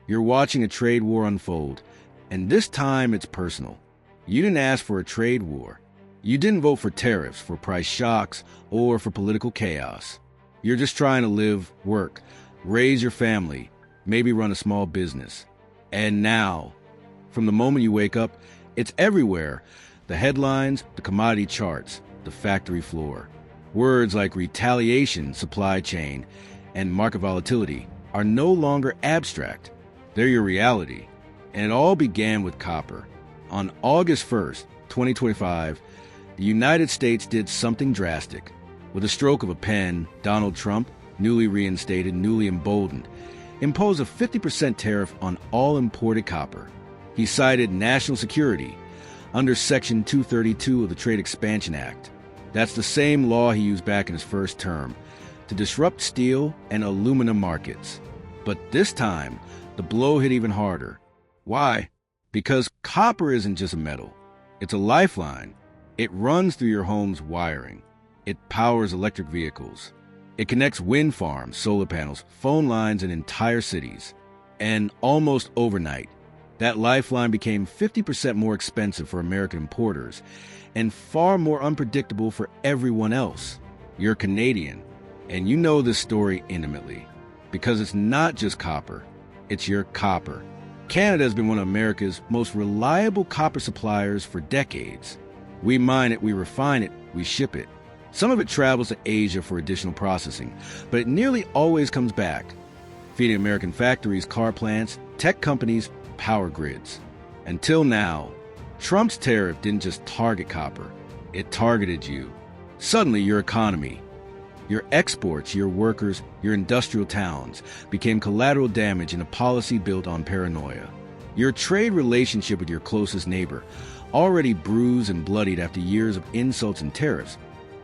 You're watching a trade war unfold, and this time it's personal. You didn't ask for a trade war. You didn't vote for tariffs, for price shocks, or for political chaos. You're just trying to live, work, raise your family, maybe run a small business. And now, from the moment you wake up, it's everywhere. The headlines, the commodity charts, the factory floor. Words like retaliation, supply chain, and market volatility are no longer abstract. They're your reality. And it all began with copper. On August 1st, 2025, the United States did something drastic. With a stroke of a pen, Donald Trump, newly reinstated, newly emboldened, imposed a 50% tariff on all imported copper. He cited national security under Section 232 of the Trade Expansion Act. That's the same law he used back in his first term to disrupt steel and aluminum markets. But this time, the blow hit even harder. Why? Because copper isn't just a metal. It's a lifeline. It runs through your home's wiring. It powers electric vehicles. It connects wind farms, solar panels, phone lines, and entire cities. And almost overnight, that lifeline became 50% more expensive for American importers and far more unpredictable for everyone else. You're Canadian, and you know this story intimately, because it's not just copper, it's your copper. Canada has been one of America's most reliable copper suppliers for decades. We mine it, we refine it, we ship it. Some of it travels to Asia for additional processing, but it nearly always comes back, feeding American factories, car plants, tech companies, power grids. Until now, Trump's tariff didn't just target copper, it targeted you. Suddenly, your economy, your exports, your workers, your industrial towns became collateral damage in a policy built on paranoia. Your trade relationship with your closest neighbor, already bruised and bloodied after years of insults and tariffs,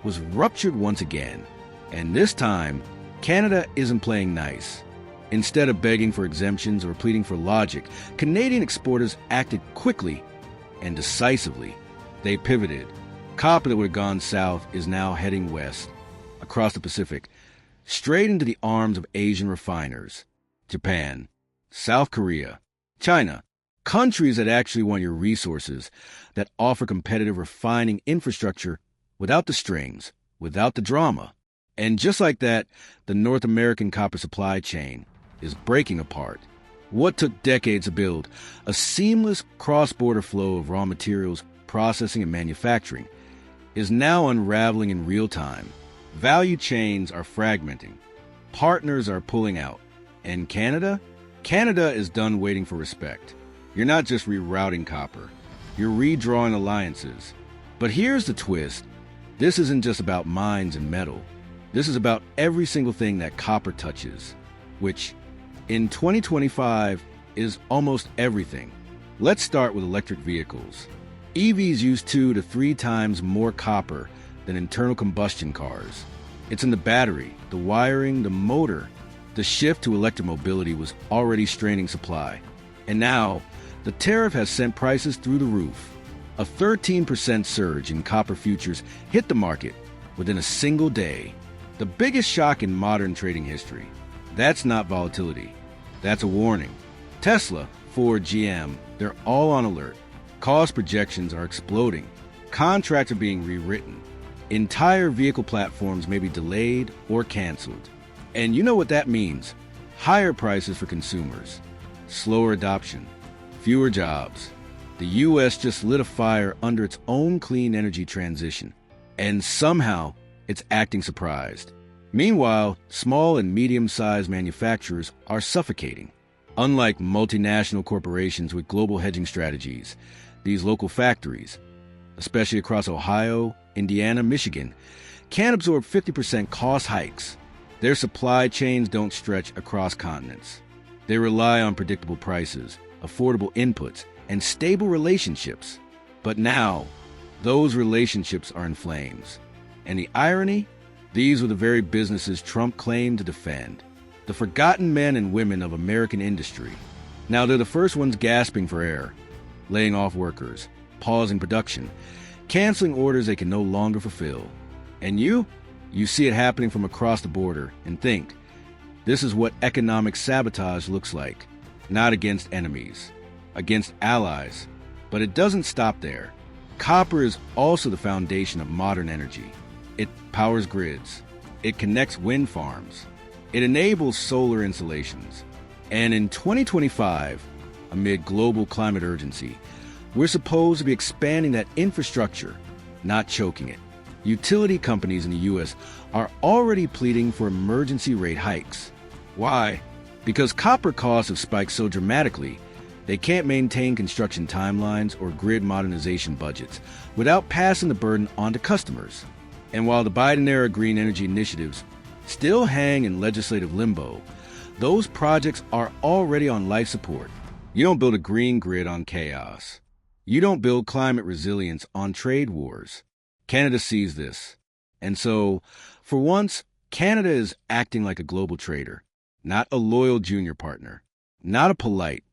was ruptured once again. And this time, Canada isn't playing nice. Instead of begging for exemptions or pleading for logic, Canadian exporters acted quickly and decisively. They pivoted. Copper that would have gone south is now heading west, across the Pacific, straight into the arms of Asian refiners. Japan, South Korea, China, countries that actually want your resources, that offer competitive refining infrastructure without the strings, without the drama. And just like that, the North American copper supply chain is breaking apart. What took decades to build, a seamless cross-border flow of raw materials, processing, and manufacturing, is now unraveling in real time. Value chains are fragmenting. Partners are pulling out. And Canada? Canada is done waiting for respect. You're not just rerouting copper. You're redrawing alliances. But here's the twist. This isn't just about mines and metal. This is about every single thing that copper touches, which, in 2025, is almost everything. Let's start with electric vehicles. EVs use 2 to 3 times more copper than internal combustion cars. It's in the battery, the wiring, the motor. The shift to electric mobility was already straining supply. And now, the tariff has sent prices through the roof. A 13% surge in copper futures hit the market within a single day. The biggest shock in modern trading history. That's not volatility. That's a warning. Tesla, Ford, GM, they're all on alert. Cost projections are exploding. Contracts are being rewritten. Entire vehicle platforms may be delayed or canceled. And you know what that means. Higher prices for consumers. Slower adoption. Fewer jobs. The U.S. just lit a fire under its own clean energy transition. And somehow, it's acting surprised. Meanwhile, small and medium-sized manufacturers are suffocating. Unlike multinational corporations with global hedging strategies, these local factories, especially across Ohio, Indiana, Michigan, can absorb 50% cost hikes. Their supply chains don't stretch across continents. They rely on predictable prices, affordable inputs, and stable relationships. But now, those relationships are in flames. And the irony? These were the very businesses Trump claimed to defend. The forgotten men and women of American industry. Now they're the first ones gasping for air, laying off workers, pausing production, canceling orders they can no longer fulfill. And you see it happening from across the border and think, this is what economic sabotage looks like. not against enemies, against allies. But it doesn't stop there. Copper is also the foundation of modern energy. It powers grids. It connects wind farms. It enables solar installations. And in 2025, amid global climate urgency, we're supposed to be expanding that infrastructure, not choking it. Utility companies in the U.S. are already pleading for emergency rate hikes. Why? Because copper costs have spiked so dramatically, they can't maintain construction timelines or grid modernization budgets without passing the burden on to customers. And while the Biden-era green energy initiatives still hang in legislative limbo, those projects are already on life support. You don't build a green grid on chaos. You don't build climate resilience on trade wars. Canada sees this. And so, for once, Canada is acting like a global trader, not a loyal junior partner, not a polite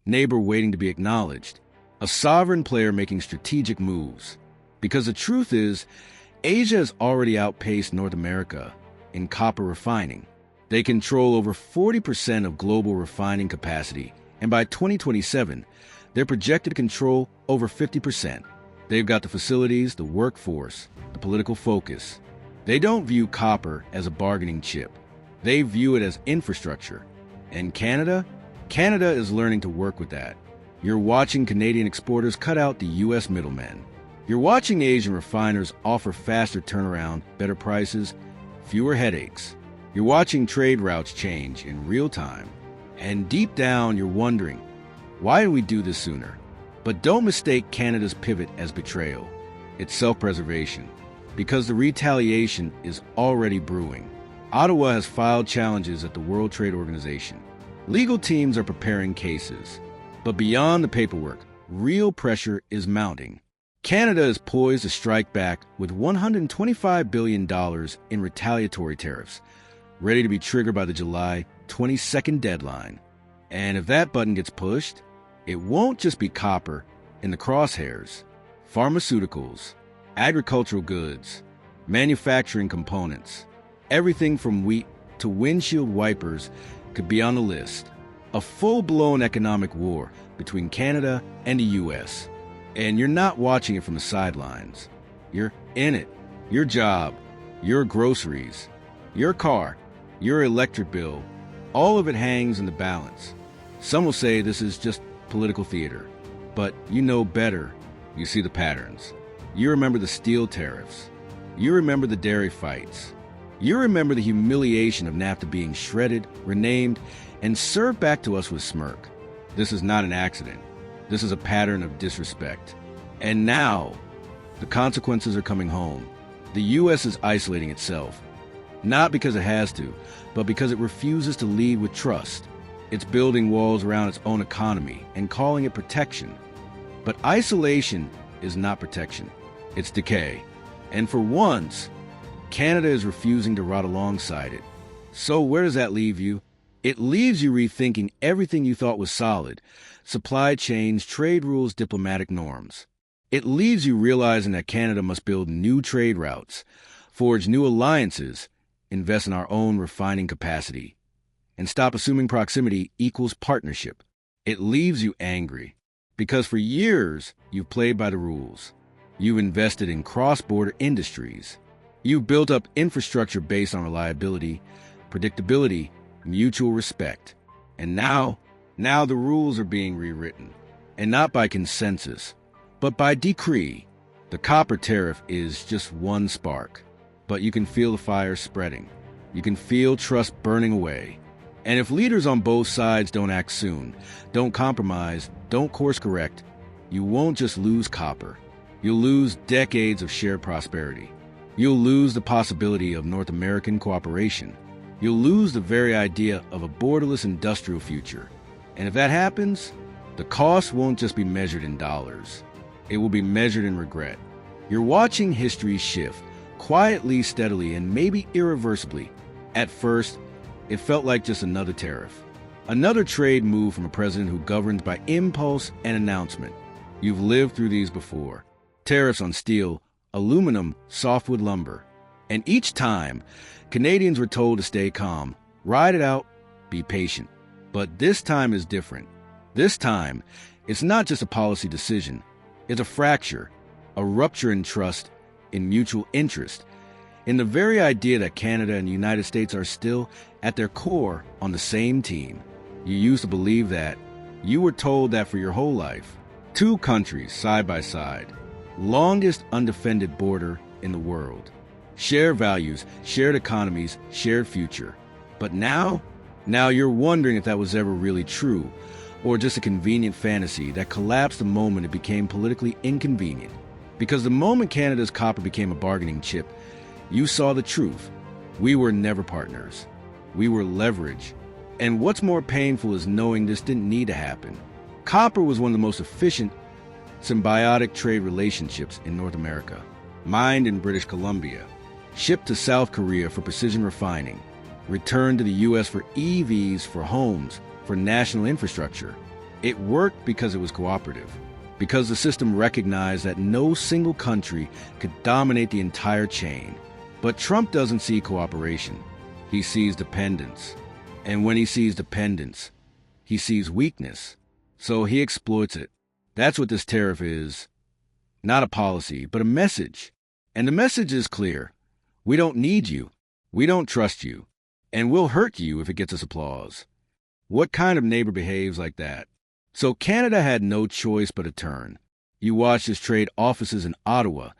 neighbor waiting to be acknowledged, a sovereign player making strategic moves. Because the truth is, Asia has already outpaced North America in copper refining. They control over 40% of global refining capacity, and by 2027, they're projected to control over 50%. They've got the facilities, the workforce, the political focus. They don't view copper as a bargaining chip. They view it as infrastructure. And Canada? Canada is learning to work with that. You're watching Canadian exporters cut out the U.S. middlemen. You're watching Asian refiners offer faster turnaround, better prices, fewer headaches. You're watching trade routes change in real time. And deep down, you're wondering, why did we do this sooner? But don't mistake Canada's pivot as betrayal. It's self-preservation, because the retaliation is already brewing. Ottawa has filed challenges at the World Trade Organization. Legal teams are preparing cases. But beyond the paperwork, real pressure is mounting. Canada is poised to strike back with $125 billion in retaliatory tariffs, ready to be triggered by the July 22nd deadline. And if that button gets pushed, it won't just be copper in the crosshairs. Pharmaceuticals, agricultural goods, manufacturing components, everything from wheat to windshield wipers could be on the list. A full-blown economic war between Canada and the U.S. And you're not watching it from the sidelines. You're in it. Your job, your groceries, your car, your electric bill, all of it hangs in the balance. Some will say this is just political theater, but you know better. You see the patterns. You remember the steel tariffs. You remember the dairy fights. You remember the humiliation of NAFTA being shredded, renamed, and served back to us with smirk. This is not an accident. This is a pattern of disrespect. And now, the consequences are coming home. The U.S. is isolating itself, not because it has to, but because it refuses to lead with trust. It's building walls around its own economy and calling it protection. But isolation is not protection. It's decay. And for once, Canada is refusing to rot alongside it. So where does that leave you? It leaves you rethinking everything you thought was solid: supply chains, trade rules, diplomatic norms. It leaves you realizing that Canada must build new trade routes, forge new alliances, invest in our own refining capacity, and stop assuming proximity equals partnership. It leaves you angry, because for years you've played by the rules. You've invested in cross-border industries. You've built up infrastructure based on reliability, predictability, mutual respect. And now the rules are being rewritten, and not by consensus, but by decree. The copper tariff is just one spark, but you can feel the fire spreading. You can feel trust burning away. And if leaders on both sides don't act soon, don't compromise, don't course correct, you won't just lose copper. You'll lose decades of shared prosperity. You'll lose the possibility of North American cooperation. You'll lose the very idea of a borderless industrial future. And if that happens, the cost won't just be measured in dollars. It will be measured in regret. You're watching history shift, quietly, steadily, and maybe irreversibly. At first, it felt like just another tariff. Another trade move from a president who governs by impulse and announcement. You've lived through these before. Tariffs on steel, aluminum, softwood lumber. And each time, Canadians were told to stay calm, ride it out, be patient. But this time is different. This time, it's not just a policy decision. It's a fracture, a rupture in trust, in mutual interest, in the very idea that Canada and the United States are still, at their core, on the same team. You used to believe that. You were told that for your whole life. Two countries, side by side. Longest undefended border in the world. Shared values, shared economies, shared future. But now you're wondering if that was ever really true, or just a convenient fantasy that collapsed the moment it became politically inconvenient. Because the moment Canada's copper became a bargaining chip, you saw the truth. We were never partners. We were leverage. And what's more painful is knowing this didn't need to happen. Copper was one of the most efficient, symbiotic trade relationships in North America. Mined in British Columbia, shipped to South Korea for precision refining, returned to the U.S. for EVs, for homes, for national infrastructure. It worked because it was cooperative, because the system recognized that no single country could dominate the entire chain. But Trump doesn't see cooperation. He sees dependence. And when he sees dependence, he sees weakness. So he exploits it. That's what this tariff is. Not a policy, but a message. And the message is clear. We don't need you. We don't trust you. And we'll hurt you if it gets us applause. What kind of neighbor behaves like that? So Canada had no choice but to turn. You watched as trade offices in Ottawa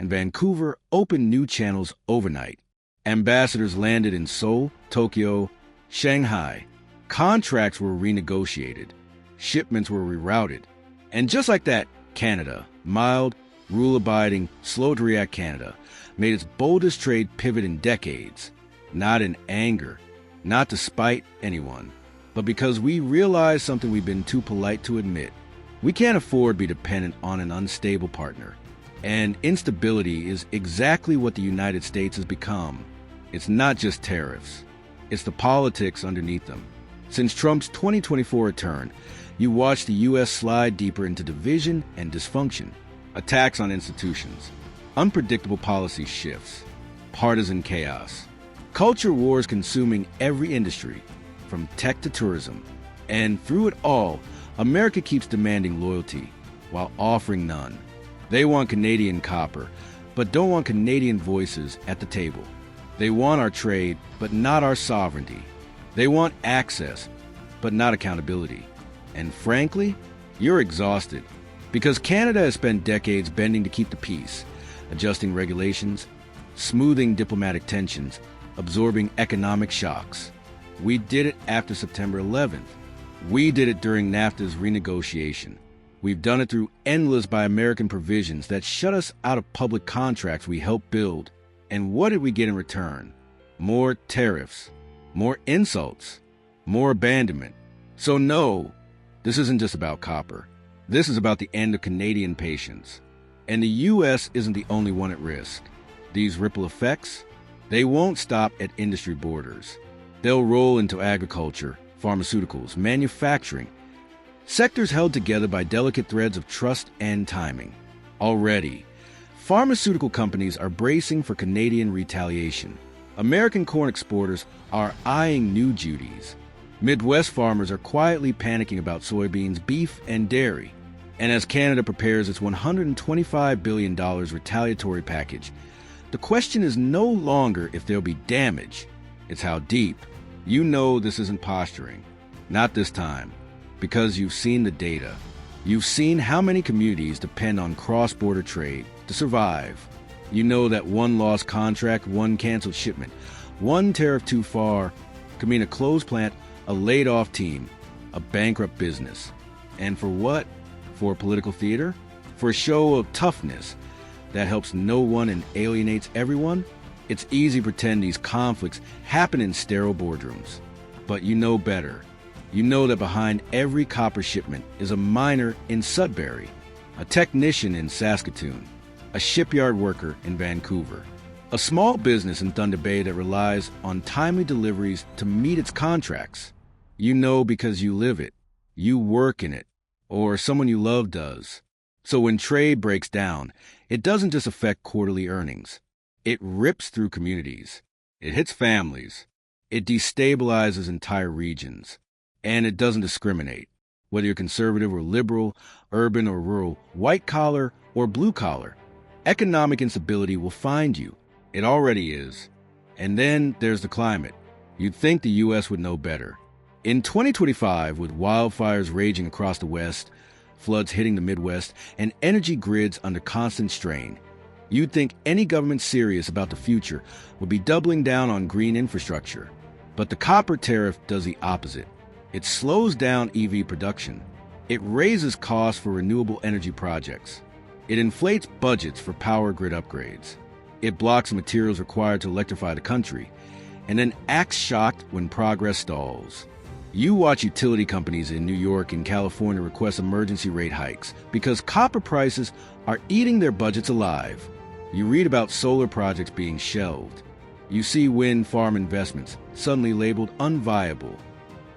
and Vancouver opened new channels overnight. Ambassadors landed in Seoul, Tokyo, Shanghai. Contracts were renegotiated. Shipments were rerouted. And just like that, Canada, mild, rule-abiding, slow-to-react Canada, made its boldest trade pivot in decades. Not in anger, not to spite anyone, but because we realized something we've been too polite to admit. We can't afford to be dependent on an unstable partner. And instability is exactly what the United States has become. It's not just tariffs. It's the politics underneath them. Since Trump's 2024 return, you watch the U.S. slide deeper into division and dysfunction, attacks on institutions, unpredictable policy shifts, partisan chaos, culture wars consuming every industry, from tech to tourism. And through it all, America keeps demanding loyalty while offering none. They want Canadian copper, but don't want Canadian voices at the table. They want our trade, but not our sovereignty. They want access, but not accountability. And frankly, you're exhausted, because Canada has spent decades bending to keep the peace, adjusting regulations, smoothing diplomatic tensions, absorbing economic shocks. We did it after September 11th. We did it during NAFTA's renegotiation. We've done it through endless Buy American provisions that shut us out of public contracts we helped build. And what did we get in return? More tariffs, more insults, more abandonment. So no, this isn't just about copper. This is about the end of Canadian patience. And the U.S. isn't the only one at risk. These ripple effects, they won't stop at industry borders. They'll roll into agriculture, pharmaceuticals, manufacturing, sectors held together by delicate threads of trust and timing. Already, pharmaceutical companies are bracing for Canadian retaliation. American corn exporters are eyeing new duties. Midwest farmers are quietly panicking about soybeans, beef, and dairy. And as Canada prepares its $125 billion retaliatory package, the question is no longer if there'll be damage, it's how deep. You know this isn't posturing. Not this time. Because you've seen the data. You've seen how many communities depend on cross-border trade to survive. You know that one lost contract, one canceled shipment, one tariff too far could mean a closed plant, a laid-off team, a bankrupt business. And for what? For political theater? For a show of toughness that helps no one and alienates everyone? It's easy to pretend these conflicts happen in sterile boardrooms. But you know better. You know that behind every copper shipment is a miner in Sudbury, a technician in Saskatoon, a shipyard worker in Vancouver, a small business in Thunder Bay that relies on timely deliveries to meet its contracts. You know because you live it, you work in it, or someone you love does. So when trade breaks down, it doesn't just affect quarterly earnings. It rips through communities. It hits families. It destabilizes entire regions. And it doesn't discriminate. Whether you're conservative or liberal, urban or rural, white collar or blue collar, economic instability will find you. It already is. And then there's the climate. You'd think the U.S. would know better. In 2025, with wildfires raging across the West, floods hitting the Midwest, and energy grids under constant strain, you'd think any government serious about the future would be doubling down on green infrastructure. But the copper tariff does the opposite. It slows down EV production. It raises costs for renewable energy projects. It inflates budgets for power grid upgrades. It blocks materials required to electrify the country, and then acts shocked when progress stalls. You watch utility companies in New York and California request emergency rate hikes because copper prices are eating their budgets alive. You read about solar projects being shelved. You see wind farm investments suddenly labeled unviable.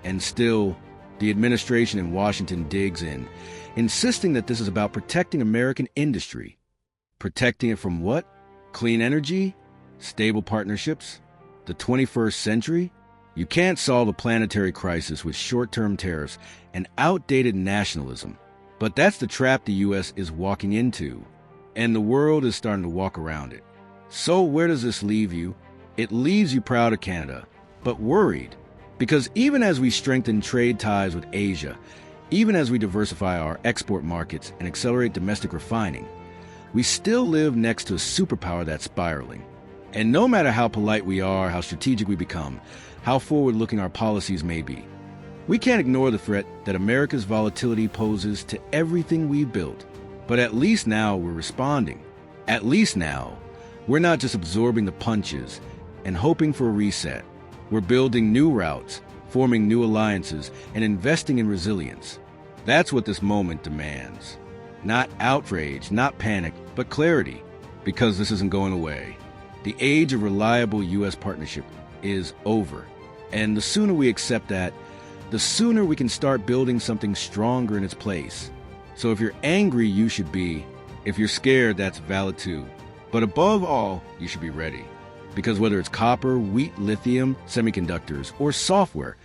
And still, the administration in Washington digs in, insisting that this is about protecting American industry. Protecting it from what? Clean energy? Stable partnerships? The 21st century? You can't solve a planetary crisis with short-term tariffs and outdated nationalism. But that's the trap the U.S. is walking into, and the world is starting to walk around it. So where does this leave you? It leaves you proud of Canada, but worried. Because even as we strengthen trade ties with Asia, even as we diversify our export markets and accelerate domestic refining, we still live next to a superpower that's spiraling. And no matter how polite we are, how strategic we become, how forward-looking our policies may be, we can't ignore the threat that America's volatility poses to everything we've built. But at least now we're responding. At least now, we're not just absorbing the punches and hoping for a reset. We're building new routes, forming new alliances, and investing in resilience. That's what this moment demands. Not outrage, not panic, but clarity, because this isn't going away. The age of reliable U.S. partnership is over. And the sooner we accept that, the sooner we can start building something stronger in its place. So if you're angry, you should be. If you're scared, that's valid too. But above all, you should be ready. Because whether it's copper, wheat, lithium, semiconductors, or software,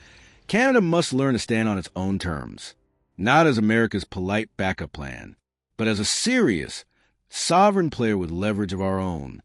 Canada must learn to stand on its own terms. Not as America's polite backup plan, but as a serious, sovereign player with leverage of our own.